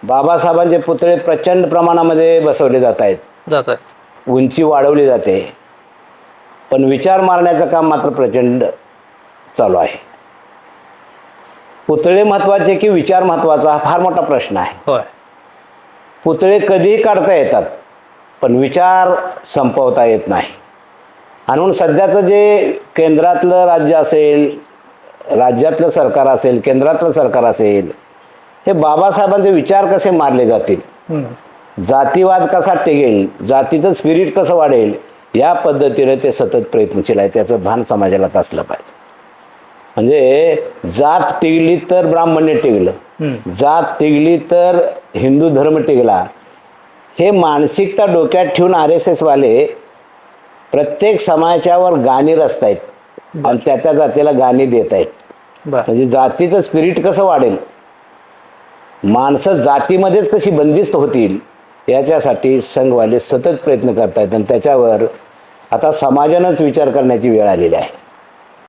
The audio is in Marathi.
बाबासाहेबांचे पुतळे प्रचंड प्रमाणामध्ये बसवले जात आहेत, उंची वाढवली जाते, पण विचार मारण्याचं काम मात्र प्रचंड चालू आहे. पुतळे महत्त्वाचे की विचार महत्त्वाचा हा फार मोठा प्रश्न आहे. पुतळे कधीही काढता येतात, पण विचार संपवता येत नाही. आणि म्हणून सध्याचं जे केंद्रातलं राज्य असेल, राज्यातलं सरकार असेल, केंद्रातलं सरकार असेल, हे बाबासाहेबांचे विचार कसे मारले जातील, जातीवाद कसा टिकेल, जातीचं स्पिरिट कसं वाढेल, या पद्धतीने ते सतत प्रयत्नशील आहे. त्याचं भान समाजाला असलं पाहिजे. म्हणजे जात टिकली तर ब्राह्मण्य टिकलं, जात टिकली तर हिंदू धर्म टिकला, हे मानसिकता डोक्यात ठेवून RSS वाले प्रत्येक समाजावर गाणी रचतायत आणि त्या जातीला गाणी देत आहेत. म्हणजे जातीचं स्पिरिट कसं वाढेल, माणसं जातीमध्येच कशी बंदिस्त होतील, याच्यासाठी संघवाले सतत प्रयत्न करतायत. आणि त्याच्यावर आता समाजानंच विचार करण्याची वेळ आलेली आहे.